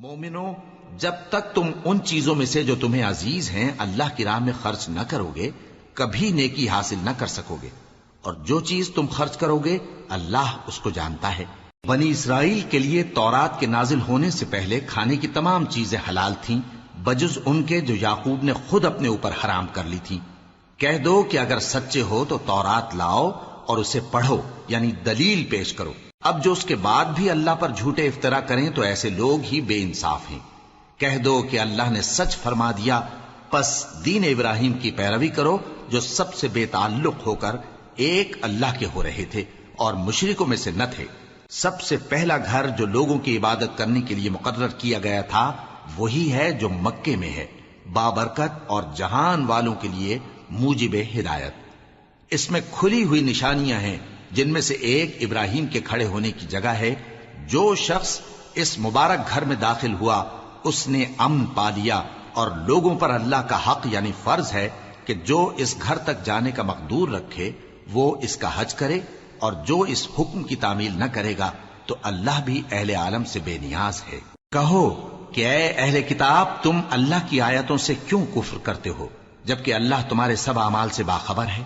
مومنو، جب تک تم ان چیزوں میں سے جو تمہیں عزیز ہیں اللہ کی راہ میں خرچ نہ کرو گے کبھی نیکی حاصل نہ کر سکو گے، اور جو چیز تم خرچ کرو گے اللہ اس کو جانتا ہے۔ بنی اسرائیل کے لیے تورات کے نازل ہونے سے پہلے کھانے کی تمام چیزیں حلال تھیں بجز ان کے جو یعقوب نے خود اپنے اوپر حرام کر لی تھی۔ کہہ دو کہ اگر سچے ہو تو تورات لاؤ اور اسے پڑھو، یعنی دلیل پیش کرو۔ اب جو اس کے بعد بھی اللہ پر جھوٹے افطرا کریں تو ایسے لوگ ہی بے انصاف ہیں۔ کہہ دو کہ اللہ نے سچ فرما دیا، پس دین ابراہیم کی پیروی کرو جو سب سے بے تعلق ہو کر ایک اللہ کے ہو رہے تھے اور مشرکوں میں سے نہ تھے۔ سب سے پہلا گھر جو لوگوں کی عبادت کرنے کے لیے مقرر کیا گیا تھا وہی ہے جو مکے میں ہے، بابرکت اور جہان والوں کے لیے موجب ہدایت۔ اس میں کھلی ہوئی نشانیاں ہیں جن میں سے ایک ابراہیم کے کھڑے ہونے کی جگہ ہے۔ جو شخص اس مبارک گھر میں داخل ہوا اس نے امن پا لیا، اور لوگوں پر اللہ کا حق یعنی فرض ہے کہ جو اس گھر تک جانے کا مقدور رکھے وہ اس کا حج کرے، اور جو اس حکم کی تعمیل نہ کرے گا تو اللہ بھی اہل عالم سے بے نیاز ہے۔ کہو کہ اے اہل کتاب، تم اللہ کی آیتوں سے کیوں کفر کرتے ہو جبکہ اللہ تمہارے سب اعمال سے باخبر ہے؟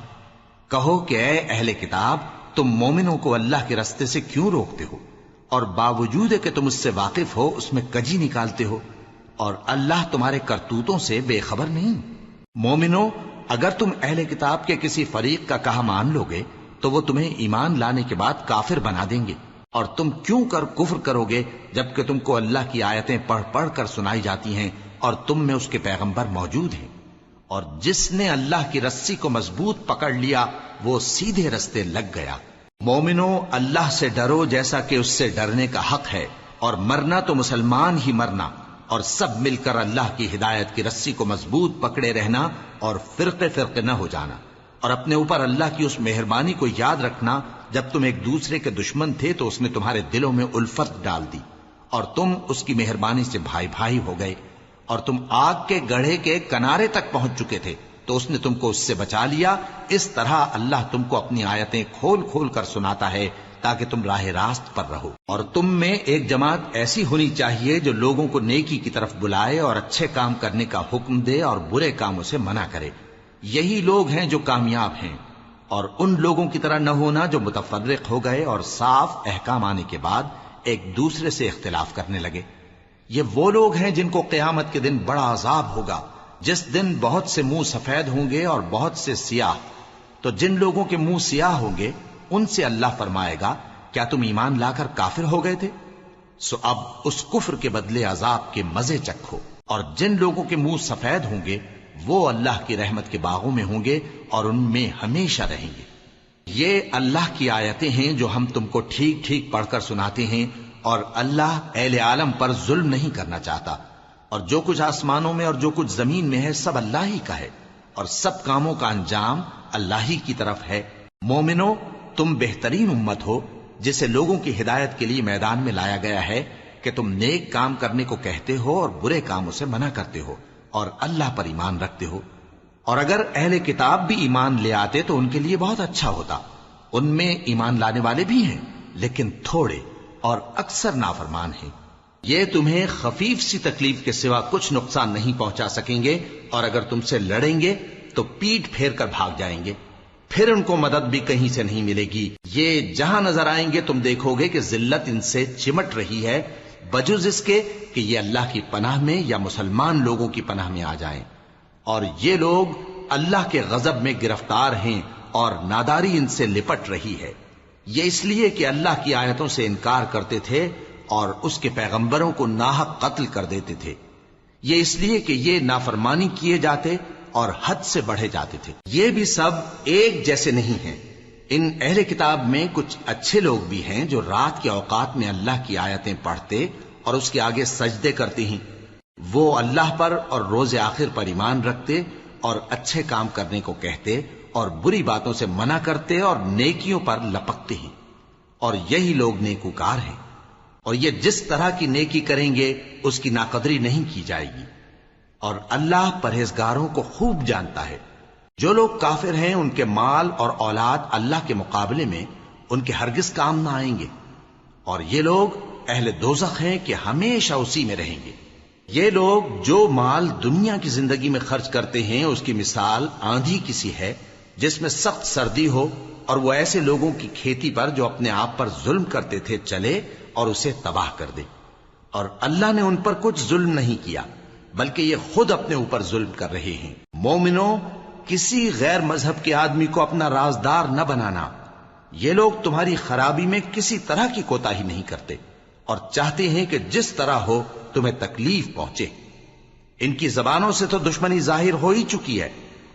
کہو کہ اے اہل کتاب، تم مومنوں کو اللہ کے رستے سے کیوں روکتے ہو، اور باوجود کہ تم اس سے واقف ہو اس میں کجی نکالتے ہو، اور اللہ تمہارے کرتوتوں سے بے خبر نہیں؟ مومنو، اگر تم اہل کتاب کے کسی فریق کا کہا مان لو گے تو وہ تمہیں ایمان لانے کے بعد کافر بنا دیں گے، اور تم کیوں کر کفر کرو گے جبکہ تم کو اللہ کی آیتیں پڑھ پڑھ کر سنائی جاتی ہیں اور تم میں اس کے پیغمبر موجود ہیں۔ اور جس نے اللہ کی رسی کو مضبوط پکڑ لیا وہ سیدھے رستے لگ گیا۔ مومنو، اللہ سے ڈرو جیسا کہ اس سے ڈرنے کا حق ہے، اور مرنا تو مسلمان ہی مرنا، اور سب مل کر اللہ کی ہدایت کی رسی کو مضبوط پکڑے رہنا اور فرقے فرقے نہ ہو جانا، اور اپنے اوپر اللہ کی اس مہربانی کو یاد رکھنا جب تم ایک دوسرے کے دشمن تھے تو اس نے تمہارے دلوں میں الفت ڈال دی اور تم اس کی مہربانی سے بھائی بھائی ہو گئے، اور تم آگ کے گڑھے کے کنارے تک پہنچ چکے تھے تو اس نے تم کو اس سے بچا لیا۔ اس طرح اللہ تم کو اپنی آیتیں کھول کھول کر سناتا ہے تاکہ تم راہ راست پر رہو۔ اور تم میں ایک جماعت ایسی ہونی چاہیے جو لوگوں کو نیکی کی طرف بلائے اور اچھے کام کرنے کا حکم دے اور برے کاموں سے منع کرے۔ یہی لوگ ہیں جو کامیاب ہیں، اور ان لوگوں کی طرح نہ ہونا جو متفرق ہو گئے اور صاف احکام آنے کے بعد ایک دوسرے سے اختلاف کرنے لگے۔ یہ وہ لوگ ہیں جن کو قیامت کے دن بڑا عذاب ہوگا، جس دن بہت سے منہ سفید ہوں گے اور بہت سے سیاہ۔ تو جن لوگوں کے منہ سیاہ ہوں گے ان سے اللہ فرمائے گا، کیا تم ایمان لا کر کافر ہو گئے تھے؟ سو اب اس کفر کے بدلے عذاب کے مزے چکھو۔ اور جن لوگوں کے منہ سفید ہوں گے وہ اللہ کی رحمت کے باغوں میں ہوں گے اور ان میں ہمیشہ رہیں گے۔ یہ اللہ کی آیتیں ہیں جو ہم تم کو ٹھیک ٹھیک پڑھ کر سناتے ہیں، اور اللہ اہل عالم پر ظلم نہیں کرنا چاہتا، اور جو کچھ آسمانوں میں اور جو کچھ زمین میں ہے سب اللہ ہی کا ہے، اور سب کاموں کا انجام اللہ ہی کی طرف ہے۔ مومنو، تم بہترین امت ہو جسے لوگوں کی ہدایت کے لیے میدان میں لایا گیا ہے کہ تم نیک کام کرنے کو کہتے ہو اور برے کاموں سے منع کرتے ہو اور اللہ پر ایمان رکھتے ہو۔ اور اگر اہل کتاب بھی ایمان لے آتے تو ان کے لیے بہت اچھا ہوتا، ان میں ایمان لانے والے بھی ہیں لیکن تھوڑے اور اکثر نافرمان ہیں۔ یہ تمہیں خفیف سی تکلیف کے سوا کچھ نقصان نہیں پہنچا سکیں گے، اور اگر تم سے لڑیں گے تو پیٹ پھیر کر بھاگ جائیں گے، پھر ان کو مدد بھی کہیں سے نہیں ملے گی۔ یہ جہاں نظر آئیں گے تم دیکھو گے کہ ذلت ان سے چمٹ رہی ہے، بجز اس کے کہ یہ اللہ کی پناہ میں یا مسلمان لوگوں کی پناہ میں آ جائیں۔ اور یہ لوگ اللہ کے غضب میں گرفتار ہیں اور ناداری ان سے لپٹ رہی ہے۔ یہ اس لیے کہ اللہ کی آیتوں سے انکار کرتے تھے اور اس کے پیغمبروں کو ناحق قتل کر دیتے تھے۔ یہ اس لیے کہ یہ نافرمانی کیے جاتے اور حد سے بڑھے جاتے تھے۔ یہ بھی سب ایک جیسے نہیں ہیں۔ ان اہل کتاب میں کچھ اچھے لوگ بھی ہیں جو رات کے اوقات میں اللہ کی آیتیں پڑھتے اور اس کے آگے سجدے کرتے ہیں۔ وہ اللہ پر اور روز آخر پر ایمان رکھتے اور اچھے کام کرنے کو کہتے اور بری باتوں سے منع کرتے اور نیکیوں پر لپکتے ہیں، اور یہی لوگ نیکوکار ہیں۔ اور یہ جس طرح کی نیکی کریں گے اس کی ناقدری نہیں کی جائے گی، اور اللہ پرہیزگاروں کو خوب جانتا ہے۔ جو لوگ کافر ہیں ان کے مال اور اولاد اللہ کے مقابلے میں ان کے ہرگز کام نہ آئیں گے، اور یہ لوگ اہل دوزخ ہیں کہ ہمیشہ اسی میں رہیں گے۔ یہ لوگ جو مال دنیا کی زندگی میں خرچ کرتے ہیں اس کی مثال آندھی کسی ہے جس میں سخت سردی ہو اور وہ ایسے لوگوں کی کھیتی پر جو اپنے آپ پر ظلم کرتے تھے چلے اور اسے تباہ کر دے۔ اور اللہ نے ان پر کچھ ظلم نہیں کیا بلکہ یہ خود اپنے اوپر ظلم کر رہے ہیں۔ مومنوں، کسی غیر مذہب کے آدمی کو اپنا رازدار نہ بنانا۔ یہ لوگ تمہاری خرابی میں کسی طرح کی کوتاہی نہیں کرتے اور چاہتے ہیں کہ جس طرح ہو تمہیں تکلیف پہنچے۔ ان کی زبانوں سے تو دشمنی ظاہر ہو ہی چکی ہے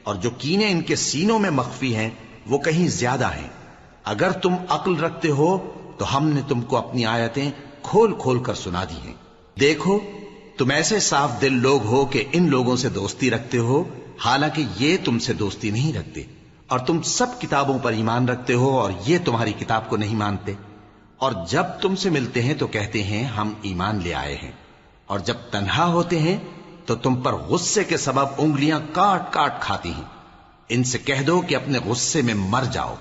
اور جو کینے ان کے سینوں میں مخفی ہیں وہ کہیں زیادہ ہیں۔ اگر تم عقل رکھتے ہو تو ہم نے تم کو اپنی آیتیں کھول کھول کر سنا دی ہیں۔ دیکھو، تم ایسے صاف دل لوگ ہو کہ ان لوگوں سے دوستی رکھتے ہو حالانکہ یہ تم سے دوستی نہیں رکھتے، اور تم سب کتابوں پر ایمان رکھتے ہو اور یہ تمہاری کتاب کو نہیں مانتے، اور جب تم سے ملتے ہیں تو کہتے ہیں ہم ایمان لے آئے ہیں، اور جب تنہا ہوتے ہیں تو تم پر غصے کے سبب انگلیاں کاٹ کاٹ کھاتی ہیں۔ ان سے کہہ دو کہ اپنے غصے میں مر جاؤ،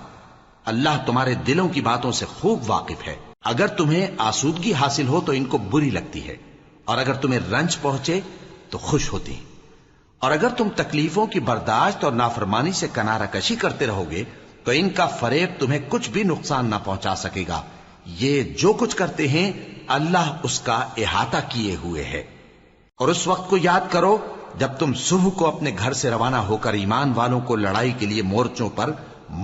اللہ تمہارے دلوں کی باتوں سے خوب واقف ہے۔ اگر تمہیں آسودگی حاصل ہو تو ان کو بری لگتی ہے، اور اگر تمہیں رنج پہنچے تو خوش ہوتی ہیں، اور اگر تم تکلیفوں کی برداشت اور نافرمانی سے کنارہ کشی کرتے رہو گے تو ان کا فریب تمہیں کچھ بھی نقصان نہ پہنچا سکے گا۔ یہ جو کچھ کرتے ہیں اللہ اس کا احاطہ کیے ہوئے ہے۔ اور اس وقت کو یاد کرو جب تم صبح کو اپنے گھر سے روانہ ہو کر ایمان والوں کو لڑائی کے لیے مورچوں پر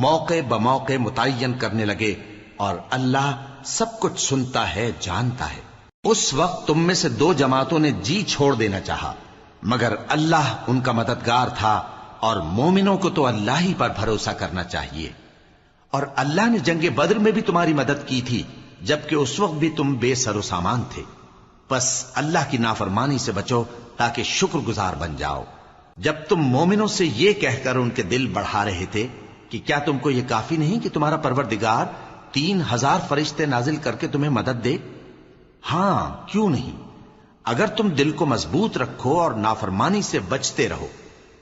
موقع بموقع متعین کرنے لگے، اور اللہ سب کچھ سنتا ہے، جانتا ہے۔ اس وقت تم میں سے دو جماعتوں نے جی چھوڑ دینا چاہا، مگر اللہ ان کا مددگار تھا، اور مومنوں کو تو اللہ ہی پر بھروسہ کرنا چاہیے۔ اور اللہ نے جنگ بدر میں بھی تمہاری مدد کی تھی جبکہ اس وقت بھی تم بے سر و سامان تھے۔ بس اللہ کی نافرمانی سے بچو تاکہ شکر گزار بن جاؤ۔ جب تم مومنوں سے یہ کہہ کر ان کے دل بڑھا رہے تھے کہ کیا تم کو یہ کافی نہیں کہ تمہارا پروردگار 3000 فرشتے نازل کر کے تمہیں مدد دے؟ ہاں، کیوں نہیں؟ اگر تم دل کو مضبوط رکھو اور نافرمانی سے بچتے رہو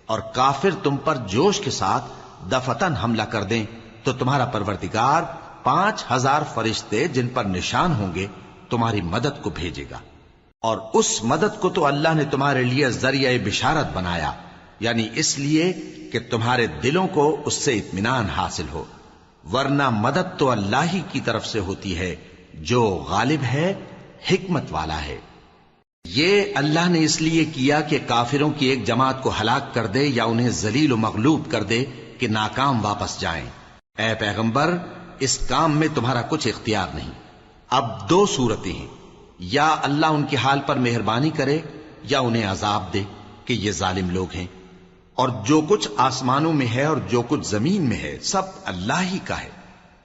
اور کافر تم پر جوش کے ساتھ دفتن حملہ کر دیں تو تمہارا پروردگار 5000 فرشتے جن پر نشان ہوں گے تمہاری مدد کو بھیجے گا، اور اس مدد کو تو اللہ نے تمہارے لیے ذریعہ بشارت بنایا، یعنی اس لیے کہ تمہارے دلوں کو اس سے اطمینان حاصل ہو، ورنہ مدد تو اللہ ہی کی طرف سے ہوتی ہے جو غالب ہے، حکمت والا ہے۔ یہ اللہ نے اس لیے کیا کہ کافروں کی ایک جماعت کو ہلاک کر دے یا انہیں ذلیل و مغلوب کر دے کہ ناکام واپس جائیں۔ اے پیغمبر، اس کام میں تمہارا کچھ اختیار نہیں۔ اب دو صورتیں ہیں، یا اللہ ان کے حال پر مہربانی کرے یا انہیں عذاب دے کہ یہ ظالم لوگ ہیں، اور جو کچھ آسمانوں میں ہے اور جو کچھ زمین میں ہے سب اللہ ہی کا ہے،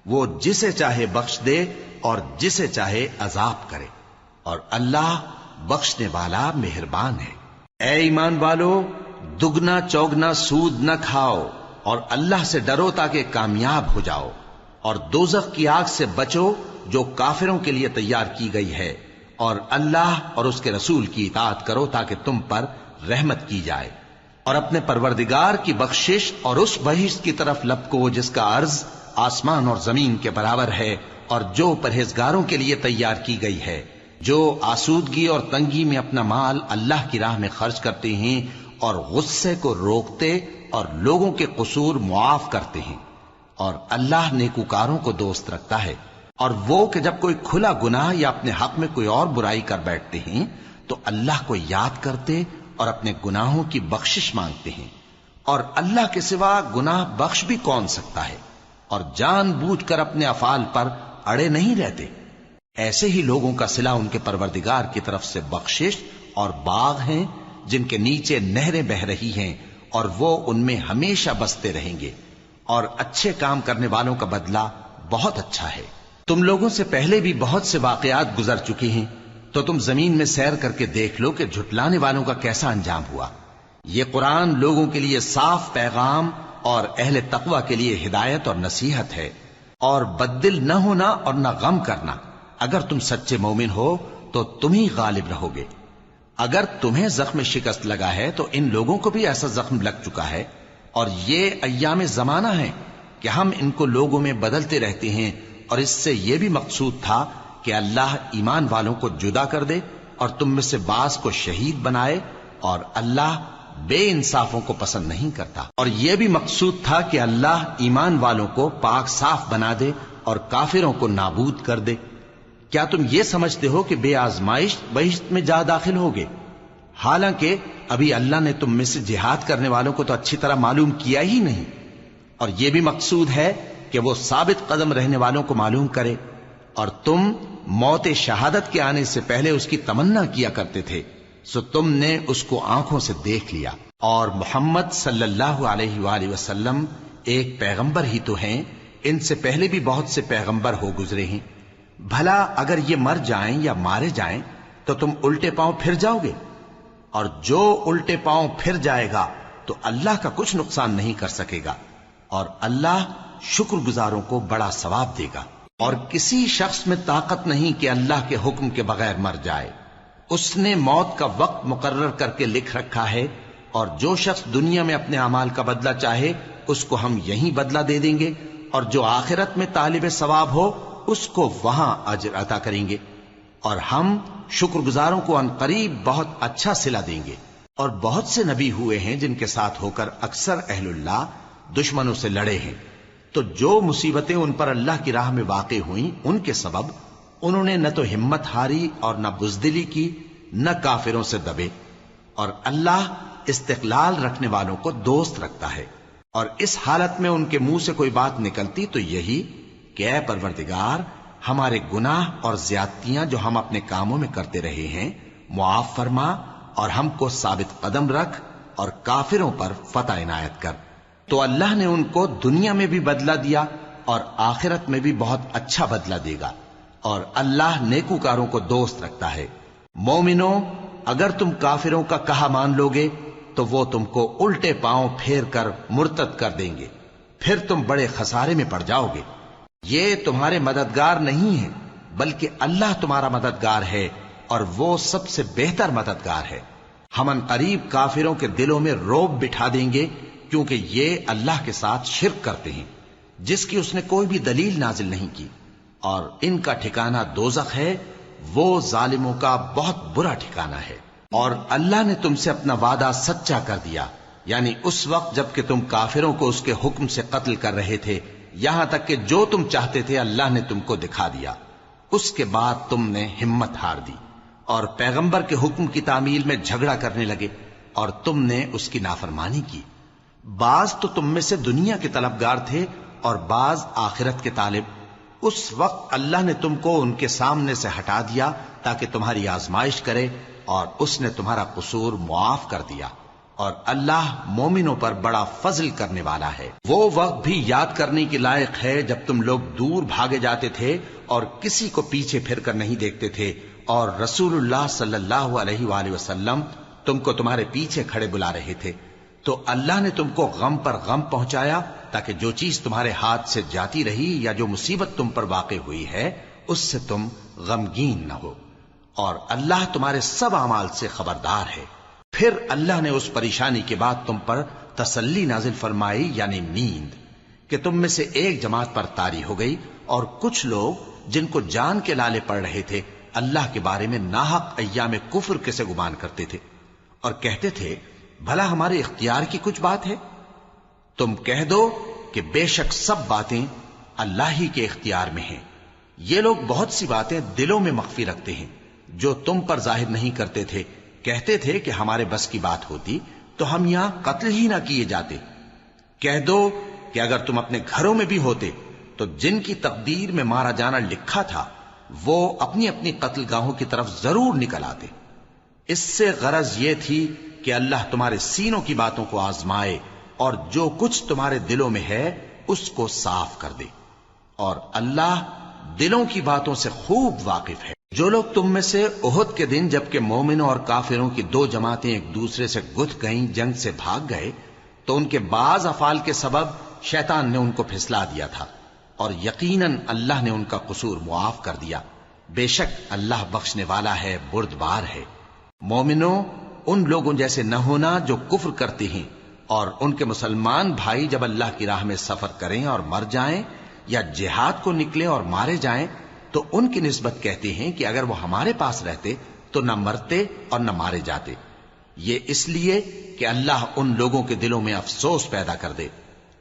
وہ جسے چاہے بخش دے اور جسے چاہے عذاب کرے، اور اللہ بخشنے والا مہربان ہے۔ اے ایمان والو، دگنا چوگنا سود نہ کھاؤ اور اللہ سے ڈرو تاکہ کامیاب ہو جاؤ، اور دوزخ کی آگ سے بچو جو کافروں کے لیے تیار کی گئی ہے، اور اللہ اور اس کے رسول کی اطاعت کرو تاکہ تم پر رحمت کی جائے، اور اپنے پروردگار کی بخشش اور اس بہشت کی طرف لپکو جس کا عرض آسمان اور زمین کے برابر ہے، اور جو پرہیزگاروں کے لیے تیار کی گئی ہے، جو آسودگی اور تنگی میں اپنا مال اللہ کی راہ میں خرچ کرتے ہیں اور غصے کو روکتے اور لوگوں کے قصور معاف کرتے ہیں، اور اللہ نیکوکاروں کو دوست رکھتا ہے۔ اور وہ کہ جب کوئی کھلا گناہ یا اپنے حق میں کوئی اور برائی کر بیٹھتے ہیں تو اللہ کو یاد کرتے اور اپنے گناہوں کی بخشش مانگتے ہیں، اور اللہ کے سوا گناہ بخش بھی کون سکتا ہے، اور جان بوجھ کر اپنے افعال پر اڑے نہیں رہتے۔ ایسے ہی لوگوں کا صلہ ان کے پروردگار کی طرف سے بخشش اور باغ ہیں جن کے نیچے نہریں بہ رہی ہیں، اور وہ ان میں ہمیشہ بستے رہیں گے، اور اچھے کام کرنے والوں کا بدلہ بہت اچھا ہے۔ تم لوگوں سے پہلے بھی بہت سے واقعات گزر چکے ہیں، تو تم زمین میں سیر کر کے دیکھ لو کہ جھٹلانے والوں کا کیسا انجام ہوا۔ یہ قرآن لوگوں کے لیے صاف پیغام اور اہل تقوی کے لیے ہدایت اور نصیحت ہے، اور بددل نہ ہونا اور نہ غم کرنا۔ اگر تم سچے مومن ہو تو تم ہی غالب رہو گے۔ اگر تمہیں زخم شکست لگا ہے تو ان لوگوں کو بھی ایسا زخم لگ چکا ہے، اور یہ ایام زمانہ ہیں کہ ہم ان کو لوگوں میں بدلتے رہتے ہیں، اور اس سے یہ بھی مقصود تھا کہ کہ اللہ ایمان والوں کو جدا کر دے اور تم میں سے بعض کو شہید بنائے، اور اللہ بے انصافوں کو پسند نہیں کرتا۔ اور یہ بھی مقصود تھا کہ اللہ ایمان والوں کو پاک صاف بنا دے اور کافروں کو نابود کر دے۔ کیا تم یہ سمجھتے ہو کہ بے آزمائش بہشت میں جا داخل ہوگے؟ حالانکہ ابھی اللہ نے تم میں سے جہاد کرنے والوں کو تو اچھی طرح معلوم کیا ہی نہیں، اور یہ بھی مقصود ہے کہ وہ ثابت قدم رہنے والوں کو معلوم کرے، اور تم موت شہادت کے آنے سے پہلے اس کی تمنا کیا کرتے تھے، سو تم نے اس کو آنکھوں سے دیکھ لیا۔ اور محمد صلی اللہ علیہ وآلہ وسلم ایک پیغمبر ہی تو ہیں، ان سے پہلے بھی بہت سے پیغمبر ہو گزرے ہیں۔ بھلا اگر یہ مر جائیں یا مارے جائیں تو تم الٹے پاؤں پھر جاؤ گے؟ اور جو الٹے پاؤں پھر جائے گا تو اللہ کا کچھ نقصان نہیں کر سکے گا، اور اللہ شکر گزاروں کو بڑا ثواب دے گا۔ اور کسی شخص میں طاقت نہیں کہ اللہ کے حکم کے بغیر مر جائے، اس نے موت کا وقت مقرر کر کے لکھ رکھا ہے، اور جو شخص دنیا میں اپنے اعمال کا بدلہ چاہے اس کو ہم یہیں بدلہ دے دیں گے، اور جو آخرت میں طالب ثواب ہو اس کو وہاں اجر عطا کریں گے، اور ہم شکر گزاروں کو عنقریب بہت اچھا صلہ دیں گے۔ اور بہت سے نبی ہوئے ہیں جن کے ساتھ ہو کر اکثر اہل اللہ دشمنوں سے لڑے ہیں، تو جو مصیبتیں ان پر اللہ کی راہ میں واقع ہوئیں ان کے سبب انہوں نے نہ تو ہمت ہاری اور نہ بزدلی کی، نہ کافروں سے دبے، اور اللہ استقلال رکھنے والوں کو دوست رکھتا ہے۔ اور اس حالت میں ان کے منہ سے کوئی بات نکلتی تو یہی کہ اے پروردگار، ہمارے گناہ اور زیادتیاں جو ہم اپنے کاموں میں کرتے رہے ہیں معاف فرما، اور ہم کو ثابت قدم رکھ، اور کافروں پر فتح عنایت کر۔ تو اللہ نے ان کو دنیا میں بھی بدلہ دیا اور آخرت میں بھی بہت اچھا بدلہ دے گا، اور اللہ نیکوکاروں کو دوست رکھتا ہے۔ مومنو، اگر تم کافروں کا کہا مان لوگے تو وہ تم کو الٹے پاؤں پھیر کر مرتد کر دیں گے، پھر تم بڑے خسارے میں پڑ جاؤ گے۔ یہ تمہارے مددگار نہیں ہیں بلکہ اللہ تمہارا مددگار ہے، اور وہ سب سے بہتر مددگار ہے۔ ہم عنقریب کافروں کے دلوں میں رعب بٹھا دیں گے، کیونکہ یہ اللہ کے ساتھ شرک کرتے ہیں جس کی اس نے کوئی بھی دلیل نازل نہیں کی، اور ان کا ٹھکانہ دوزخ ہے، وہ ظالموں کا بہت برا ٹھکانہ ہے۔ اور اللہ نے تم سے اپنا وعدہ سچا کر دیا، یعنی اس وقت جب کہ تم کافروں کو اس کے حکم سے قتل کر رہے تھے، یہاں تک کہ جو تم چاہتے تھے اللہ نے تم کو دکھا دیا۔ اس کے بعد تم نے ہمت ہار دی اور پیغمبر کے حکم کی تعمیل میں جھگڑا کرنے لگے، اور تم نے اس کی نافرمانی کی۔ بعض تو تم میں سے دنیا کے طلبگار تھے اور بعض آخرت کے طالب۔ اس وقت اللہ نے تم کو ان کے سامنے سے ہٹا دیا تاکہ تمہاری آزمائش کرے، اور اس نے تمہارا قصور معاف کر دیا، اور اللہ مومنوں پر بڑا فضل کرنے والا ہے۔ وہ وقت بھی یاد کرنے کے لائق ہے جب تم لوگ دور بھاگے جاتے تھے اور کسی کو پیچھے پھر کر نہیں دیکھتے تھے، اور رسول اللہ صلی اللہ علیہ وآلہ وسلم تم کو تمہارے پیچھے کھڑے بلا رہے تھے، تو اللہ نے تم کو غم پر غم پہنچایا تاکہ جو چیز تمہارے ہاتھ سے جاتی رہی یا جو مصیبت تم پر واقع ہوئی ہے اس سے تم غمگین نہ ہو، اور اللہ تمہارے سب اعمال سے خبردار ہے۔ پھر اللہ نے اس پریشانی کے بعد تم پر تسلی نازل فرمائی، یعنی نیند، کہ تم میں سے ایک جماعت پر طاری ہو گئی، اور کچھ لوگ جن کو جان کے لالے پڑ رہے تھے اللہ کے بارے میں ناحق ایام کفر کے سے گمان کرتے تھے، اور کہتے تھے بھلا ہمارے اختیار کی کچھ بات ہے؟ تم کہہ دو کہ بے شک سب باتیں اللہ ہی کے اختیار میں ہیں۔ یہ لوگ بہت سی باتیں دلوں میں مخفی رکھتے ہیں جو تم پر ظاہر نہیں کرتے تھے۔ کہتے تھے کہ ہمارے بس کی بات ہوتی تو ہم یہاں قتل ہی نہ کیے جاتے۔ کہہ دو کہ اگر تم اپنے گھروں میں بھی ہوتے تو جن کی تقدیر میں مارا جانا لکھا تھا وہ اپنی اپنی قتل گاہوں کی طرف ضرور نکل آتے۔ اس سے غرض یہ تھی کہ اللہ تمہارے سینوں کی باتوں کو آزمائے اور جو کچھ تمہارے دلوں میں ہے اس کو صاف کر دے، اور اللہ دلوں کی باتوں سے خوب واقف ہے۔ جو لوگ تم میں سے احد کے دن جبکہ مومنوں اور کافروں کی دو جماعتیں ایک دوسرے سے گتھ گئیں جنگ سے بھاگ گئے تو ان کے بعض افعال کے سبب شیطان نے ان کو پھسلا دیا تھا، اور یقیناً اللہ نے ان کا قصور معاف کر دیا۔ بے شک اللہ بخشنے والا ہے، بردبار ہے۔ مومنوں، ان لوگوں جیسے نہ ہونا جو کفر کرتے ہیں، اور ان کے مسلمان بھائی جب اللہ کی راہ میں سفر کریں اور مر جائیں یا جہاد کو نکلے اور مارے جائیں تو ان کی نسبت کہتے ہیں کہ اگر وہ ہمارے پاس رہتے تو نہ مرتے اور نہ مارے جاتے، یہ اس لیے کہ اللہ ان لوگوں کے دلوں میں افسوس پیدا کر دے،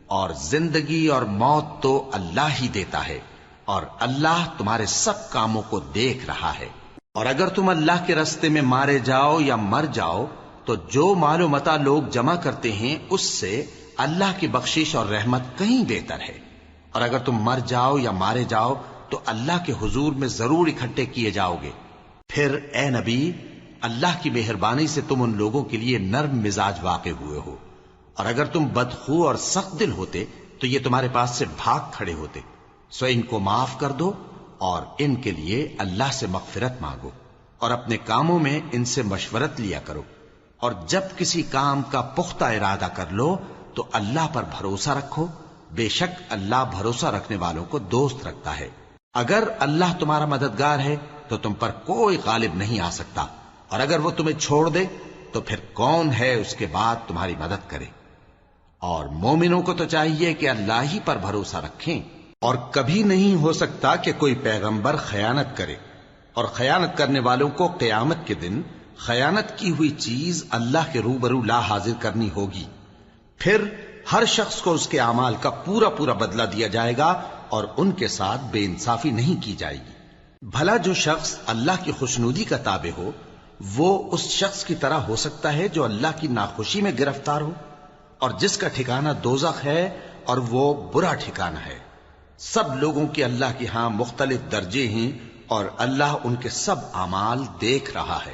اور زندگی اور موت تو اللہ ہی دیتا ہے، اور اللہ تمہارے سب کاموں کو دیکھ رہا ہے۔ اور اگر تم اللہ کے راستے میں مارے جاؤ یا مر جاؤ تو جو مال و متاع لوگ جمع کرتے ہیں اس سے اللہ کی بخشش اور رحمت کہیں بہتر ہے، اور اگر تم مر جاؤ یا مارے جاؤ تو اللہ کے حضور میں ضرور اکٹھے کیے جاؤ گے۔ پھر اے نبی، اللہ کی مہربانی سے تم ان لوگوں کے لیے نرم مزاج واقع ہوئے ہو، اور اگر تم بدخو اور سخت دل ہوتے تو یہ تمہارے پاس سے بھاگ کھڑے ہوتے، سو ان کو معاف کر دو اور ان کے لیے اللہ سے مغفرت مانگو، اور اپنے کاموں میں ان سے مشورت لیا کرو، اور جب کسی کام کا پختہ ارادہ کر لو تو اللہ پر بھروسہ رکھو، بے شک اللہ بھروسہ رکھنے والوں کو دوست رکھتا ہے۔ اگر اللہ تمہارا مددگار ہے تو تم پر کوئی غالب نہیں آ سکتا، اور اگر وہ تمہیں چھوڑ دے تو پھر کون ہے اس کے بعد تمہاری مدد کرے۔ اور مومنوں کو تو چاہیے کہ اللہ ہی پر بھروسہ رکھیں، اور کبھی نہیں ہو سکتا کہ کوئی پیغمبر خیانت کرے، اور خیانت کرنے والوں کو قیامت کے دن خیانت کی ہوئی چیز اللہ کے روبرو لا حاضر کرنی ہوگی، پھر ہر شخص کو اس کے اعمال کا پورا پورا بدلہ دیا جائے گا، اور ان کے ساتھ بے انصافی نہیں کی جائے گی۔ بھلا جو شخص اللہ کی خوشنودی کا تابع ہو وہ اس شخص کی طرح ہو سکتا ہے جو اللہ کی ناخوشی میں گرفتار ہو، اور جس کا ٹھکانہ دوزخ ہے اور وہ برا ٹھکانہ ہے۔ سب لوگوں کے اللہ کے ہاں مختلف درجے ہیں، اور اللہ ان کے سب اعمال دیکھ رہا ہے۔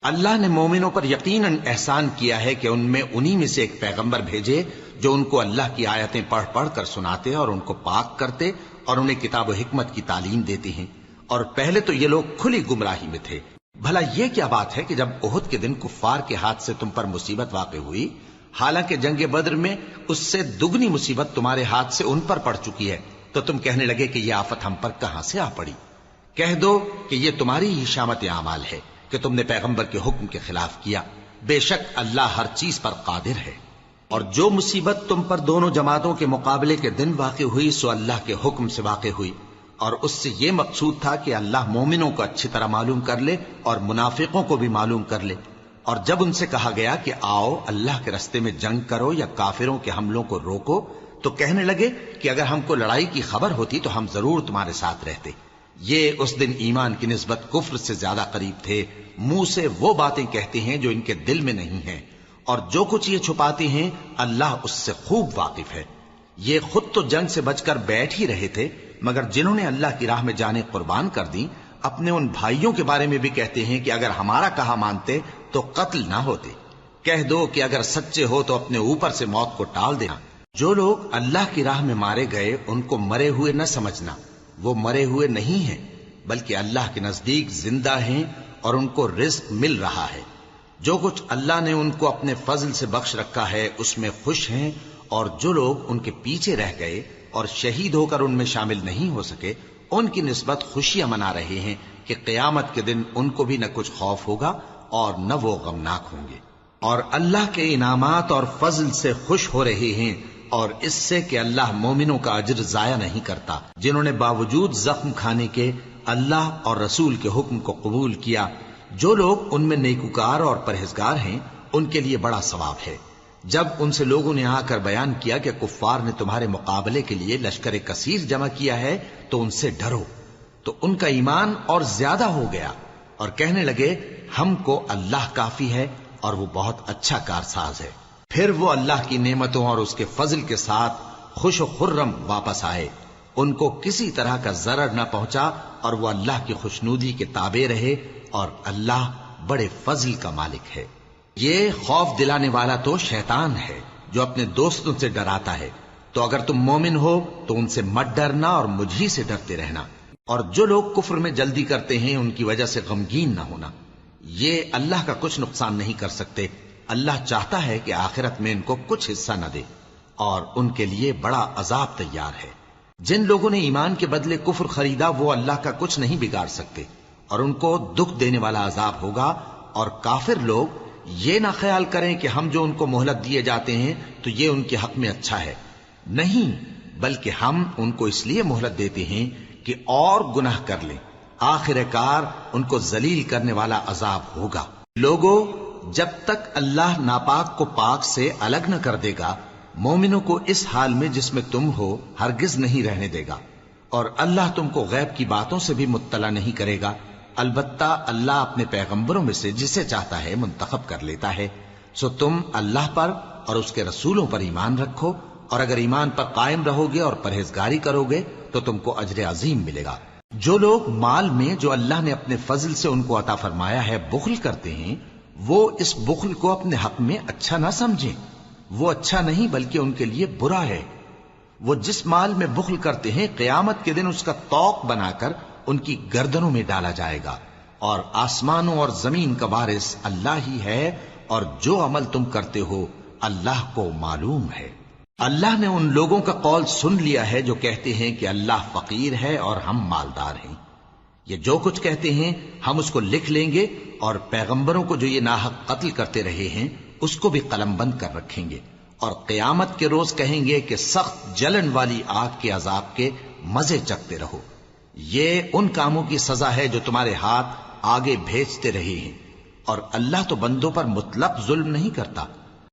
اللہ نے مومنوں پر یقیناً احسان کیا ہے کہ ان میں انہی میں سے ایک پیغمبر بھیجے جو ان کو اللہ کی آیتیں پڑھ پڑھ کر سناتے اور ان کو پاک کرتے اور انہیں کتاب و حکمت کی تعلیم دیتے ہیں، اور پہلے تو یہ لوگ کھلی گمراہی میں تھے۔ بھلا یہ کیا بات ہے کہ جب احد کے دن کفار کے ہاتھ سے تم پر مصیبت واقع ہوئی، حالانکہ جنگ بدر میں اس سے دگنی مصیبت تمہارے ہاتھ سے ان پر پڑ چکی ہے، تو تم کہنے لگے کہ یہ آفت ہم پر کہاں سے آ پڑی؟ کہہ دو کہ یہ تمہاری ہی شامت اعمال ہے کہ تم نے پیغمبر کے حکم کے خلاف کیا، بے شک اللہ ہر چیز پر قادر ہے۔ اور جو مصیبت تم پر دونوں جماعتوں کے مقابلے کے دن واقع ہوئی سو اللہ کے حکم سے واقع ہوئی، اور اس سے یہ مقصود تھا کہ اللہ مومنوں کو اچھی طرح معلوم کر لے اور منافقوں کو بھی معلوم کر لے۔ اور جب ان سے کہا گیا کہ آؤ اللہ کے راستے میں جنگ کرو یا کافروں کے حملوں کو روکو، تو کہنے لگے کہ اگر ہم کو لڑائی کی خبر ہوتی تو ہم ضرور تمہارے ساتھ رہتے۔ یہ اس دن ایمان کی نسبت کفر سے زیادہ قریب تھے، منہ سے وہ باتیں کہتے ہیں جو ان کے دل میں نہیں ہیں، اور جو کچھ یہ چھپاتے ہیں اللہ اس سے خوب واقف ہے۔ یہ خود تو جنگ سے بچ کر بیٹھ ہی رہے تھے، مگر جنہوں نے اللہ کی راہ میں جانیں قربان کر دیں اپنے ان بھائیوں کے بارے میں بھی کہتے ہیں کہ اگر ہمارا کہا مانتے تو قتل نہ ہوتے۔ کہہ دو کہ اگر سچے ہو تو اپنے اوپر سے موت کو ٹال دینا۔ جو لوگ اللہ کی راہ میں مارے گئے ان کو مرے ہوئے نہ سمجھنا، وہ مرے ہوئے نہیں ہیں بلکہ اللہ کے نزدیک زندہ ہیں اور ان کو رزق مل رہا ہے۔ جو کچھ اللہ نے ان کو اپنے فضل سے بخش رکھا ہے اس میں خوش ہیں، اور جو لوگ ان کے پیچھے رہ گئے اور شہید ہو کر ان میں شامل نہیں ہو سکے ان کی نسبت خوشیاں منا رہے ہیں کہ قیامت کے دن ان کو بھی نہ کچھ خوف ہوگا اور نہ وہ غمناک ہوں گے، اور اللہ کے انعامات اور فضل سے خوش ہو رہے ہیں، اور اس سے کہ اللہ مومنوں کا اجر ضائع نہیں کرتا جنہوں نے باوجود زخم کھانے کے اللہ اور رسول کے حکم کو قبول کیا۔ جو لوگ ان میں نیکوکار اور پرہیزگار ہیں ان کے لیے بڑا ثواب ہے۔ جب ان سے لوگوں نے آ کر بیان کیا کہ کفار نے تمہارے مقابلے کے لیے لشکر کثیر جمع کیا ہے تو ان سے ڈرو، تو ان کا ایمان اور زیادہ ہو گیا، اور کہنے لگے ہم کو اللہ کافی ہے اور وہ بہت اچھا کارساز ہے۔ پھر وہ اللہ کی نعمتوں اور اس کے فضل کے ساتھ خوش و خرم واپس آئے، ان کو کسی طرح کا ضرر نہ پہنچا، اور وہ اللہ کی خوشنودی کے تابع رہے، اور اللہ بڑے فضل کا مالک ہے۔ یہ خوف دلانے والا تو شیطان ہے جو اپنے دوستوں سے ڈراتا ہے، تو اگر تم مومن ہو تو ان سے مت ڈرنا اور مجھ ہی سے ڈرتے رہنا، اور جو لوگ کفر میں جلدی کرتے ہیں ان کی وجہ سے غمگین نہ ہونا، یہ اللہ کا کچھ نقصان نہیں کر سکتے۔ اللہ چاہتا ہے کہ آخرت میں ان کو کچھ حصہ نہ دے، اور ان کے لیے بڑا عذاب تیار ہے۔ جن لوگوں نے ایمان کے بدلے کفر خریدا وہ اللہ کا کچھ نہیں بگاڑ سکتے، اور ان کو دکھ دینے والا عذاب ہوگا۔ اور کافر لوگ یہ نہ خیال کریں کہ ہم جو ان کو مہلت دیے جاتے ہیں تو یہ ان کے حق میں اچھا ہے، نہیں، بلکہ ہم ان کو اس لیے مہلت دیتے ہیں کہ اور گناہ کر لیں، آخر کار ان کو ذلیل کرنے والا عذاب ہوگا۔ لوگوں، جب تک اللہ ناپاک کو پاک سے الگ نہ کر دے گا، مومنوں کو اس حال میں جس میں تم ہو ہرگز نہیں رہنے دے گا، اور اللہ تم کو غیب کی باتوں سے بھی مطلع نہیں کرے گا۔ البتہ اللہ اپنے پیغمبروں میں سے جسے چاہتا ہے منتخب کر لیتا ہے۔ سو تم اللہ پر اور اس کے رسولوں پر ایمان رکھو، اور اگر ایمان پر قائم رہو گے اور پرہیزگاری کرو گے تو تم کو اجر عظیم ملے گا۔ جو لوگ مال میں جو اللہ نے اپنے فضل سے ان کو عطا فرمایا ہے بخل کرتے ہیں، وہ اس بخل کو اپنے حق میں اچھا نہ سمجھیں، وہ اچھا نہیں بلکہ ان کے لیے برا ہے۔ وہ جس مال میں بخل کرتے ہیں قیامت کے دن اس کا طوق بنا کر ان کی گردنوں میں ڈالا جائے گا، اور آسمانوں اور زمین کا وارث اللہ ہی ہے، اور جو عمل تم کرتے ہو اللہ کو معلوم ہے۔ اللہ نے ان لوگوں کا قول سن لیا ہے جو کہتے ہیں کہ اللہ فقیر ہے اور ہم مالدار ہیں۔ یہ جو کچھ کہتے ہیں ہم اس کو لکھ لیں گے، اور پیغمبروں کو جو یہ ناحق قتل کرتے رہے ہیں اس کو بھی قلم بند کر رکھیں گے، اور قیامت کے روز کہیں گے کہ سخت جلن والی آگ کے عذاب کے مزے چکھتے رہو۔ یہ ان کاموں کی سزا ہے جو تمہارے ہاتھ آگے بھیجتے رہے ہیں، اور اللہ تو بندوں پر مطلق ظلم نہیں کرتا۔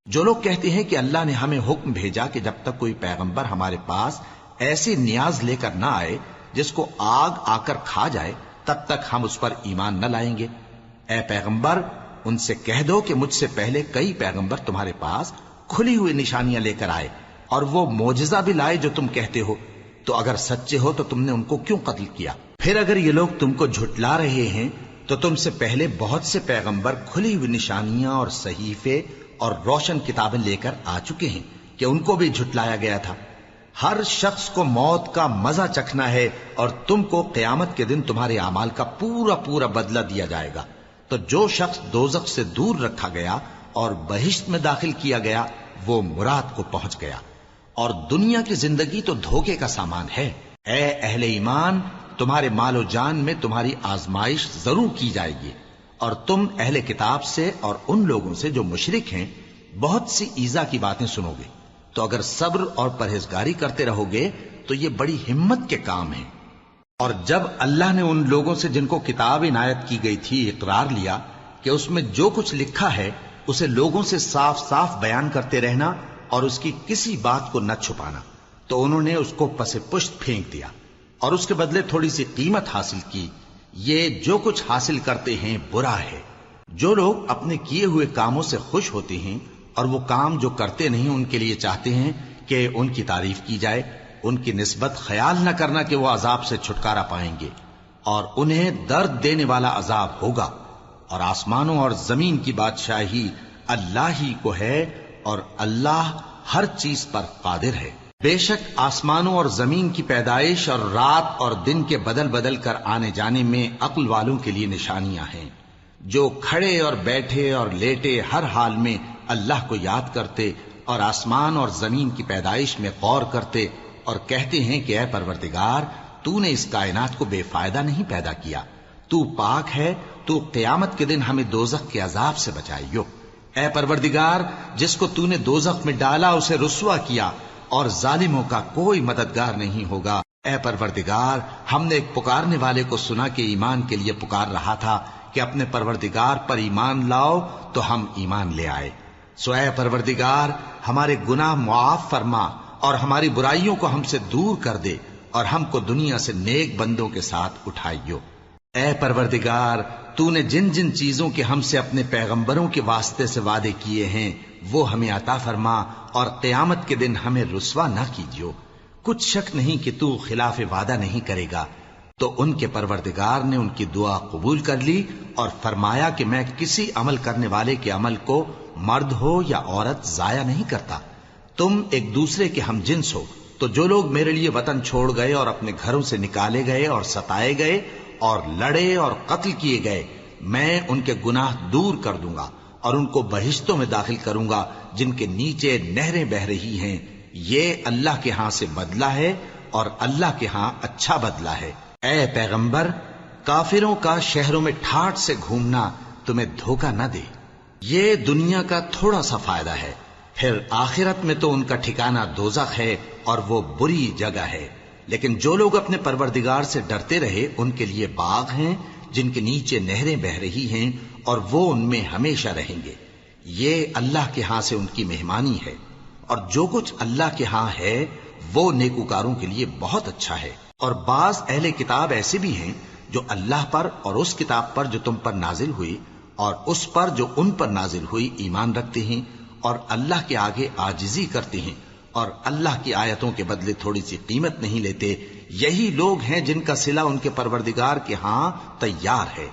جو لوگ کہتے ہیں کہ اللہ نے ہمیں حکم بھیجا کہ جب تک کوئی پیغمبر ہمارے پاس ایسی نیاز لے کر نہ آئے جس کو آگ آ کر کھا جائے تب تک ہم اس پر ایمان نہ لائیں گے، اے پیغمبر ان سے کہہ دو کہ مجھ سے پہلے کئی پیغمبر تمہارے پاس کھلی ہوئی نشانیاں لے کر آئے، اور وہ معجزہ بھی لائے جو تم کہتے ہو، تو اگر سچے ہو تو تم نے ان کو کیوں قتل کیا؟ پھر اگر یہ لوگ تم کو جھٹلا رہے ہیں تو تم سے پہلے بہت سے پیغمبر کھلی ہوئی نشانیاں اور صحیفے اور روشن کتابیں لے کر آ چکے ہیں کہ ان کو بھی جھٹلایا گیا تھا۔ ہر شخص کو موت کا مزہ چکھنا ہے، اور تم کو قیامت کے دن تمہارے اعمال کا پورا پورا بدلہ دیا جائے گا۔ تو جو شخص دوزخ سے دور رکھا گیا اور بہشت میں داخل کیا گیا وہ مراد کو پہنچ گیا، اور دنیا کی زندگی تو دھوکے کا سامان ہے۔ اے اہل ایمان، تمہارے مال و جان میں تمہاری آزمائش ضرور کی جائے گی، اور تم اہل کتاب سے اور ان لوگوں سے جو مشرک ہیں بہت سی ایذا کی باتیں سنو گے، تو اگر صبر اور پرہیزگاری کرتے رہو گے تو یہ بڑی ہمت کے کام ہیں۔ اور جب اللہ نے ان لوگوں سے جن کو کتاب عنایت کی گئی تھی اقرار لیا کہ اس میں جو کچھ لکھا ہے اسے لوگوں سے صاف صاف بیان کرتے رہنا اور اس کی کسی بات کو نہ چھپانا، تو انہوں نے اس کو پس پشت پھینک دیا اور اس کے بدلے تھوڑی سی قیمت حاصل کی۔ یہ جو کچھ حاصل کرتے ہیں برا ہے۔ جو لوگ اپنے کیے ہوئے کاموں سے خوش ہوتے ہیں اور وہ کام جو کرتے نہیں ان کے لیے چاہتے ہیں کہ ان کی تعریف کی جائے، ان کی نسبت خیال نہ کرنا کہ وہ عذاب سے چھٹکارا پائیں گے، اور انہیں درد دینے والا عذاب ہوگا۔ اور آسمانوں اور زمین کی بادشاہی اللہ ہی کو ہے، اور اللہ ہر چیز پر قادر ہے۔ بے شک آسمانوں اور زمین کی پیدائش اور رات اور دن کے بدل بدل کر آنے جانے میں عقل والوں کے لیے نشانیاں ہیں، جو کھڑے اور بیٹھے اور لیٹے ہر حال میں اللہ کو یاد کرتے اور آسمان اور زمین کی پیدائش میں غور کرتے اور کہتے ہیں کہ اے پروردگار، تو نے اس کائنات کو بے فائدہ نہیں پیدا کیا، تو پاک ہے، تو قیامت کے دن ہمیں دوزخ کے عذاب سے بچائیو۔ اے پروردگار، جس کو تو نے دوزخ میں ڈالا اسے رسوا کیا، اور ظالموں کا کوئی مددگار نہیں ہوگا۔ اے پروردگار، ہم نے ایک پکارنے والے کو سنا کہ ایمان کے لیے پکار رہا تھا کہ اپنے پروردگار پر ایمان لاؤ، تو ہم ایمان لے آئے۔ سو اے پروردگار، ہمارے گناہ معاف فرما اور ہماری برائیوں کو ہم سے دور کر دے، اور ہم کو دنیا سے نیک بندوں کے ساتھ اٹھائیو۔ اے پروردگار، تو نے جن جن چیزوں کے ہم سے اپنے پیغمبروں کے واسطے سے وعدے کیے ہیں وہ ہمیں عطا فرما، اور قیامت کے دن ہمیں رسوا نہ کیجیو۔ کچھ شک نہیں کہ تو خلاف وعدہ نہیں کرے گا۔ تو ان کے پروردگار نے ان کی دعا قبول کر لی اور فرمایا کہ میں کسی عمل کرنے والے کے عمل کو مرد ہو یا عورت ضائع نہیں کرتا۔ تم ایک دوسرے کے ہم جنس ہو، تو جو لوگ میرے لیے وطن چھوڑ گئے اور اپنے گھروں سے نکالے گئے اور ستائے گئے اور لڑے اور قتل کیے گئے، میں ان کے گناہ دور کر دوں گا اور ان کو بہشتوں میں داخل کروں گا جن کے نیچے نہریں بہ رہی ہیں۔ یہ اللہ کے ہاں سے بدلہ ہے، اور اللہ کے ہاں اچھا بدلہ ہے۔ اے پیغمبر، کافروں کا شہروں میں ٹھاٹھ سے گھومنا تمہیں دھوکہ نہ دے۔ یہ دنیا کا تھوڑا سا فائدہ ہے، پھر آخرت میں تو ان کا ٹھکانہ دوزخ ہے، اور وہ بری جگہ ہے۔ لیکن جو لوگ اپنے پروردگار سے ڈرتے رہے ان کے لیے باغ ہیں جن کے نیچے نہریں بہ رہی ہیں اور وہ ان میں ہمیشہ رہیں گے. یہ اللہ کے ہاں سے ان کی مہمانی ہے، اور جو کچھ اللہ کے ہاں ہے وہ نیکوکاروں کے لیے بہت اچھا ہے. اور بعض اہل کتاب ایسے بھی ہیں جو اللہ پر اور اس کتاب پر جو تم پر نازل ہوئی اور اس پر جو ان پر نازل ہوئی ایمان رکھتے ہیں اور اللہ کے آگے عاجزی کرتے ہیں اور اللہ کی آیتوں کے بدلے تھوڑی سی قیمت نہیں لیتے. یہی لوگ ہیں جن کا صلہ ان کے پروردگار کے ہاں تیار ہے،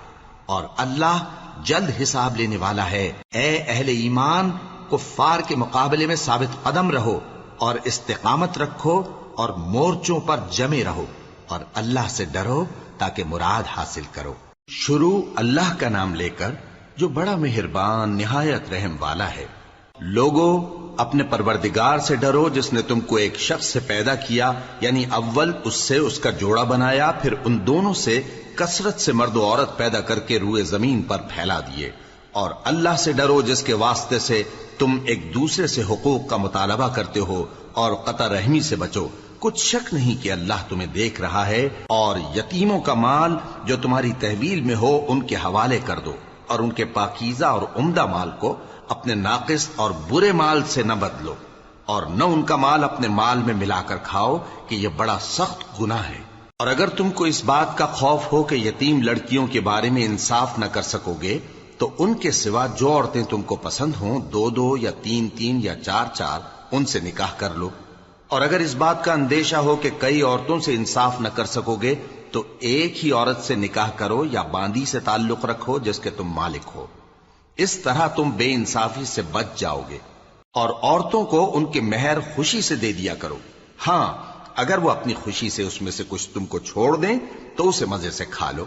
اور اللہ جلد حساب لینے والا ہے. اے اہل ایمان، کفار کے مقابلے میں ثابت قدم رہو اور استقامت رکھو اور مورچوں پر جمے رہو اور اللہ سے ڈرو تاکہ مراد حاصل کرو. شروع اللہ کا نام لے کر جو بڑا مہربان نہایت رحم والا ہے. لوگوں، اپنے پروردگار سے ڈرو جس نے تم کو ایک شخص سے پیدا کیا، یعنی اول اس سے اس کا جوڑا بنایا، پھر ان دونوں سے کثرت سے مرد و عورت پیدا کر کے روئے زمین پر پھیلا دیے. اور اللہ سے ڈرو جس کے واسطے سے تم ایک دوسرے سے حقوق کا مطالبہ کرتے ہو، اور قطع رحمی سے بچو. کچھ شک نہیں کہ اللہ تمہیں دیکھ رہا ہے. اور یتیموں کا مال جو تمہاری تحویل میں ہو ان کے حوالے کر دو، اور ان کے پاکیزہ اور عمدہ مال کو اپنے ناقص اور برے مال سے نہ بدلو، اور نہ ان کا مال اپنے مال میں ملا کر کھاؤ کہ یہ بڑا سخت گناہ ہے. اور اگر تم کو اس بات کا خوف ہو کہ یتیم لڑکیوں کے بارے میں انصاف نہ کر سکو گے تو ان کے سوا جو عورتیں تم کو پسند ہوں، 2 یا 3 یا 4 ان سے نکاح کر لو. اور اگر اس بات کا اندیشہ ہو کہ کئی عورتوں سے انصاف نہ کر سکو گے تو ایک ہی عورت سے نکاح کرو یا باندی سے تعلق رکھو جس کے تم مالک ہو. اس طرح تم بے انصافی سے بچ جاؤ گے. اور عورتوں کو ان کے مہر خوشی سے دے دیا کرو. ہاں، اگر وہ اپنی خوشی سے اس میں سے کچھ تم کو چھوڑ دیں تو اسے مزے سے کھا لو.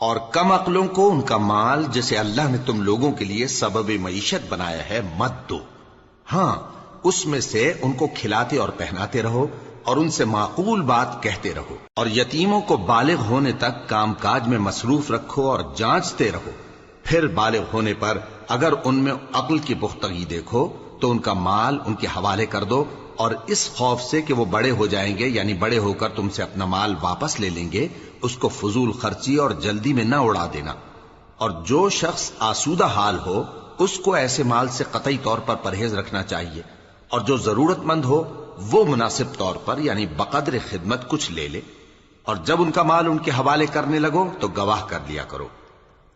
اور کم عقلوں کو ان کا مال جسے اللہ نے تم لوگوں کے لیے سبب معیشت بنایا ہے مت دو. ہاں، اس میں سے ان کو کھلاتے اور پہناتے رہو اور ان سے معقول بات کہتے رہو. اور یتیموں کو بالغ ہونے تک کام کاج میں مصروف رکھو اور جانچتے رہو. پھر بالغ ہونے پر اگر ان میں عقل کی پختگی دیکھو تو ان کا مال ان کے حوالے کر دو، اور اس خوف سے کہ وہ بڑے ہو جائیں گے، یعنی بڑے ہو کر تم سے اپنا مال واپس لے لیں گے، اس کو فضول خرچی اور جلدی میں نہ اڑا دینا. اور جو شخص آسودہ حال ہو اس کو ایسے مال سے قطعی طور پر پرہیز رکھنا چاہیے، اور جو ضرورت مند ہو وہ مناسب طور پر یعنی بقدر خدمت کچھ لے لے. اور جب ان کا مال ان کے حوالے کرنے لگو تو گواہ کر لیا کرو،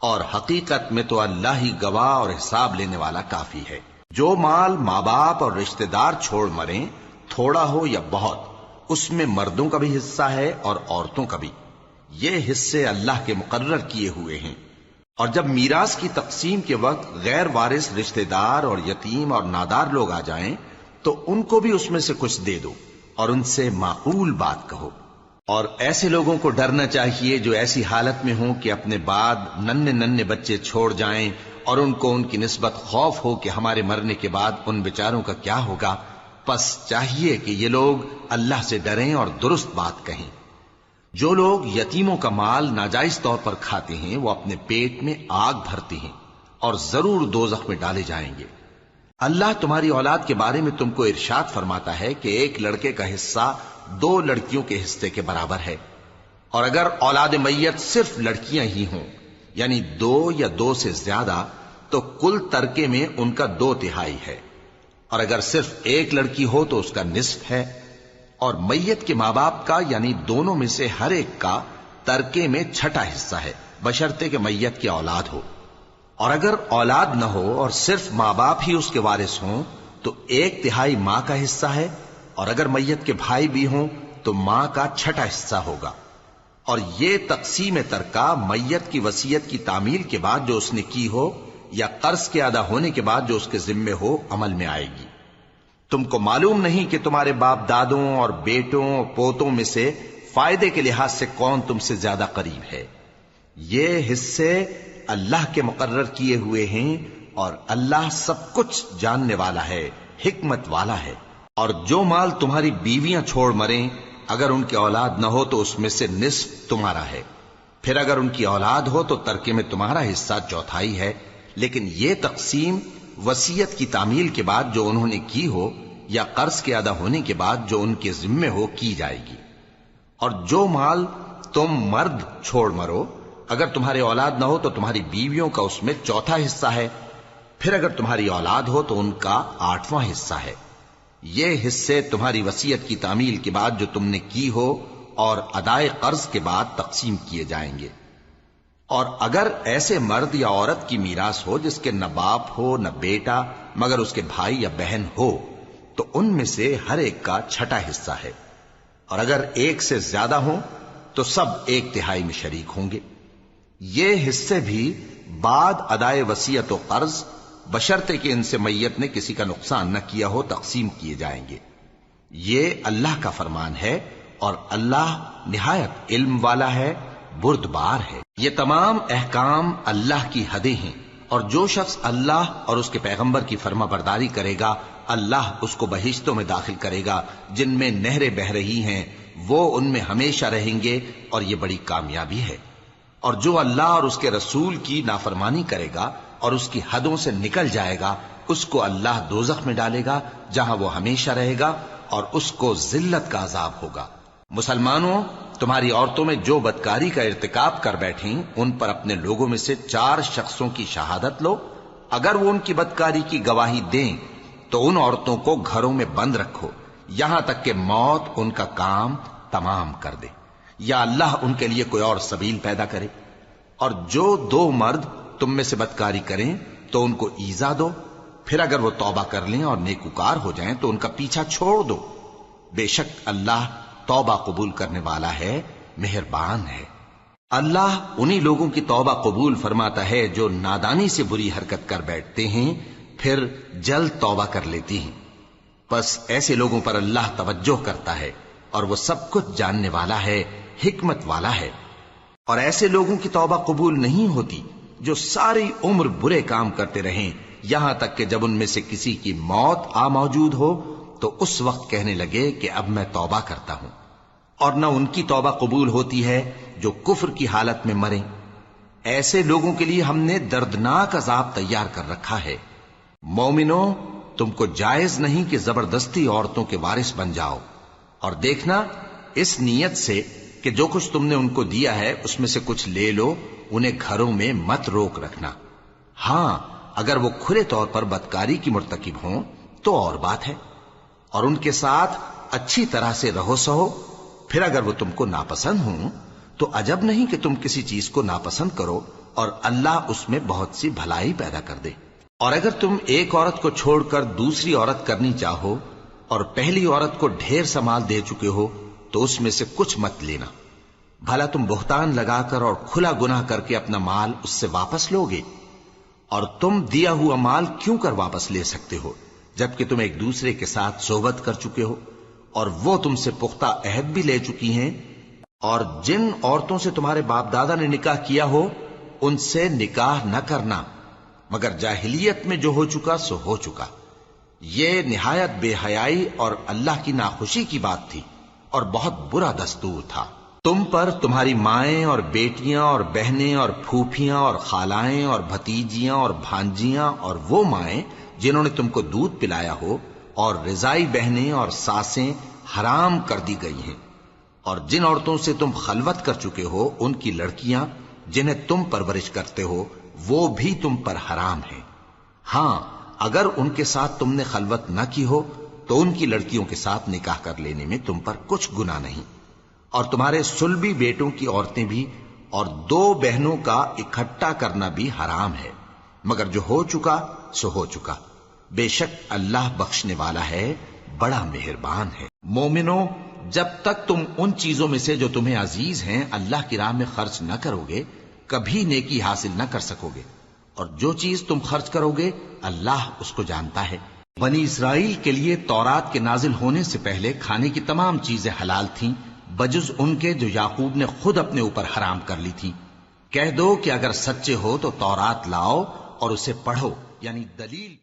اور حقیقت میں تو اللہ ہی گواہ اور حساب لینے والا کافی ہے. جو مال ماں باپ اور رشتہ دار چھوڑ مریں، تھوڑا ہو یا بہت، اس میں مردوں کا بھی حصہ ہے اور عورتوں کا بھی. یہ حصے اللہ کے مقرر کیے ہوئے ہیں. اور جب میراث کی تقسیم کے وقت غیر وارث رشتہ دار اور یتیم اور نادار لوگ آ جائیں تو ان کو بھی اس میں سے کچھ دے دو اور ان سے معقول بات کہو. اور ایسے لوگوں کو ڈرنا چاہیے جو ایسی حالت میں ہوں کہ اپنے بعد ننھے بچے چھوڑ جائیں اور ان کو ان کی نسبت خوف ہو کہ ہمارے مرنے کے بعد ان بیچاروں کا کیا ہوگا. پس چاہیے کہ یہ لوگ اللہ سے ڈریں اور درست بات کہیں. جو لوگ یتیموں کا مال ناجائز طور پر کھاتے ہیں وہ اپنے پیٹ میں آگ بھرتے ہیں اور ضرور دوزخ میں ڈالے جائیں گے. اللہ تمہاری اولاد کے بارے میں تم کو ارشاد فرماتا ہے کہ ایک لڑکے کا حصہ 2 لڑکیوں کے حصے کے برابر ہے. اور اگر اولاد میت صرف لڑکیاں ہی ہوں یعنی 2 یا 2 سے زیادہ تو کل ترکے میں ان کا 2/3 ہے. اور اگر صرف ایک لڑکی ہو تو اس کا نصف ہے. اور میت کے ماں باپ کا یعنی دونوں میں سے ہر ایک کا ترکے میں 6واں حصہ ہے، بشرطے کہ میت کی اولاد ہو. اور اگر اولاد نہ ہو اور صرف ماں باپ ہی اس کے وارث ہوں تو 1/3 ماں کا حصہ ہے. اور اگر میت کے بھائی بھی ہوں تو ماں کا 6واں حصہ ہوگا. اور یہ تقسیم ترکہ میت کی وصیت کی تعمیل کے بعد جو اس نے کی ہو یا قرض کے ادا ہونے کے بعد جو اس کے ذمے ہو عمل میں آئے گی. تم کو معلوم نہیں کہ تمہارے باپ دادوں اور بیٹوں اور پوتوں میں سے فائدے کے لحاظ سے کون تم سے زیادہ قریب ہے. یہ حصے اللہ کے مقرر کیے ہوئے ہیں اور اللہ سب کچھ جاننے والا ہے، حکمت والا ہے. اور جو مال تمہاری بیویاں چھوڑ مریں اگر ان کی اولاد نہ ہو تو اس میں سے نصف تمہارا ہے. پھر اگر ان کی اولاد ہو تو ترکے میں تمہارا حصہ 1/4 ہے. لیکن یہ تقسیم وصیت کی تعمیل کے بعد جو انہوں نے کی ہو یا قرض کے ادا ہونے کے بعد جو ان کے ذمے ہو کی جائے گی. اور جو مال تم مرد چھوڑ مرو، اگر تمہاری اولاد نہ ہو تو تمہاری بیویوں کا اس میں چوتھا حصہ ہے، پھر اگر تمہاری اولاد ہو تو ان کا 8واں حصہ ہے۔ یہ حصے تمہاری وصیت کی تعمیل کے بعد جو تم نے کی ہو اور ادائے قرض کے بعد تقسیم کیے جائیں گے۔ اور اگر ایسے مرد یا عورت کی میراث ہو جس کے نہ باپ ہو نہ بیٹا مگر اس کے بھائی یا بہن ہو تو ان میں سے ہر ایک کا 6واں حصہ ہے، اور اگر ایک سے زیادہ ہوں تو سب 1/3 میں شریک ہوں گے۔ یہ حصے بھی بعد ادائے وصیت و قرض بشرطے کہ ان سے میت نے کسی کا نقصان نہ کیا ہو تقسیم کیے جائیں گے۔ یہ اللہ کا فرمان ہے اور اللہ نہایت علم والا ہے، بردبار ہے۔ یہ تمام احکام اللہ کی حدیں ہیں، اور جو شخص اللہ اور اس کے پیغمبر کی فرما برداری کرے گا اللہ اس کو بہشتوں میں داخل کرے گا جن میں نہریں بہ رہی ہیں، وہ ان میں ہمیشہ رہیں گے، اور یہ بڑی کامیابی ہے۔ اور جو اللہ اور اس کے رسول کی نافرمانی کرے گا اور اس کی حدوں سے نکل جائے گا اس کو اللہ دوزخ میں ڈالے گا جہاں وہ ہمیشہ رہے گا، اور اس کو ذلت کا عذاب ہوگا۔ مسلمانوں، تمہاری عورتوں میں جو بدکاری کا ارتکاب کر بیٹھیں ان پر اپنے لوگوں میں سے 4 شخصوں کی شہادت لو۔ اگر وہ ان کی بدکاری کی گواہی دیں تو ان عورتوں کو گھروں میں بند رکھو یہاں تک کہ موت ان کا کام تمام کر دے، یا اللہ ان کے لیے کوئی اور سبیل پیدا کرے۔ اور جو 2 مرد تم میں سے بدکاری کریں تو ان کو ایذا دو، پھر اگر وہ توبہ کر لیں اور نیکوکار ہو جائیں تو ان کا پیچھا چھوڑ دو۔ بے شک اللہ توبہ قبول کرنے والا ہے، مہربان ہے۔ اللہ انہی لوگوں کی توبہ قبول فرماتا ہے جو نادانی سے بری حرکت کر بیٹھتے ہیں پھر جلد توبہ کر لیتی ہیں، بس ایسے لوگوں پر اللہ توجہ کرتا ہے اور وہ سب کچھ جاننے والا ہے، حکمت والا ہے۔ اور ایسے لوگوں کی توبہ قبول نہیں ہوتی جو ساری عمر برے کام کرتے رہیں یہاں تک کہ جب ان میں سے کسی کی موت آ موجود ہو تو اس وقت کہنے لگے کہ اب میں توبہ کرتا ہوں۔ اور نہ ان کی توبہ قبول ہوتی ہے جو کفر کی حالت میں مریں۔ ایسے لوگوں کے لیے ہم نے دردناک عذاب تیار کر رکھا ہے۔ مومنوں، تم کو جائز نہیں کہ زبردستی عورتوں کے وارث بن جاؤ، اور دیکھنا اس نیت سے کہ جو کچھ تم نے ان کو دیا ہے اس میں سے کچھ لے لو، انہیں گھروں میں مت روک رکھنا۔ ہاں، اگر وہ کھلے طور پر بدکاری کی مرتکب ہوں تو اور بات ہے، اور ان کے ساتھ اچھی طرح سے رہو سہو۔ پھر اگر وہ تم کو ناپسند ہوں تو عجب نہیں کہ تم کسی چیز کو ناپسند کرو اور اللہ اس میں بہت سی بھلائی پیدا کر دے۔ اور اگر تم ایک عورت کو چھوڑ کر دوسری عورت کرنی چاہو اور پہلی عورت کو ڈھیر سا مال دے چکے ہو تو اس میں سے کچھ مت لینا، بھلا تم بہتان لگا کر اور کھلا گناہ کر کے اپنا مال اس سے واپس لوگے؟ اور تم دیا ہوا مال کیوں کر واپس لے سکتے ہو جبکہ تم ایک دوسرے کے ساتھ صحبت کر چکے ہو اور وہ تم سے پختہ عہد بھی لے چکی ہیں؟ اور جن عورتوں سے تمہارے باپ دادا نے نکاح کیا ہو ان سے نکاح نہ کرنا مگر جاہلیت میں جو ہو چکا سو ہو چکا۔ یہ نہایت بے حیائی اور اللہ کی ناخوشی کی بات تھی اور بہت برا دستور تھا۔ تم پر تمہاری مائیں اور بیٹیاں اور بہنیں اور پھوپھیاں اور خالائیں اور بھتیجیاں اور بھانجیاں اور وہ مائیں جنہوں نے تم کو دودھ پلایا ہو اور رضائی بہنیں اور ساسیں حرام کر دی گئی ہیں، اور جن عورتوں سے تم خلوت کر چکے ہو ان کی لڑکیاں جنہیں تم پرورش کرتے ہو وہ بھی تم پر حرام ہیں۔ ہاں، اگر ان کے ساتھ تم نے خلوت نہ کی ہو تو ان کی لڑکیوں کے ساتھ نکاح کر لینے میں تم پر کچھ گناہ نہیں۔ اور تمہارے صلبی بیٹوں کی عورتیں بھی اور 2 بہنوں کا اکٹھا کرنا بھی حرام ہے، مگر جو ہو چکا سو ہو چکا۔ بے شک اللہ بخشنے والا ہے، بڑا مہربان ہے۔ مومنوں، جب تک تم ان چیزوں میں سے جو تمہیں عزیز ہیں اللہ کی راہ میں خرچ نہ کرو گے کبھی نیکی حاصل نہ کر سکو گے، اور جو چیز تم خرچ کرو گے اللہ اس کو جانتا ہے۔ بنی اسرائیل کے لیے تورات کے نازل ہونے سے پہلے کھانے کی تمام چیزیں حلال تھیں بجز ان کے جو یعقوب نے خود اپنے اوپر حرام کر لی تھی۔ کہہ دو کہ اگر سچے ہو تو تورات لاؤ اور اسے پڑھو، یعنی دلیل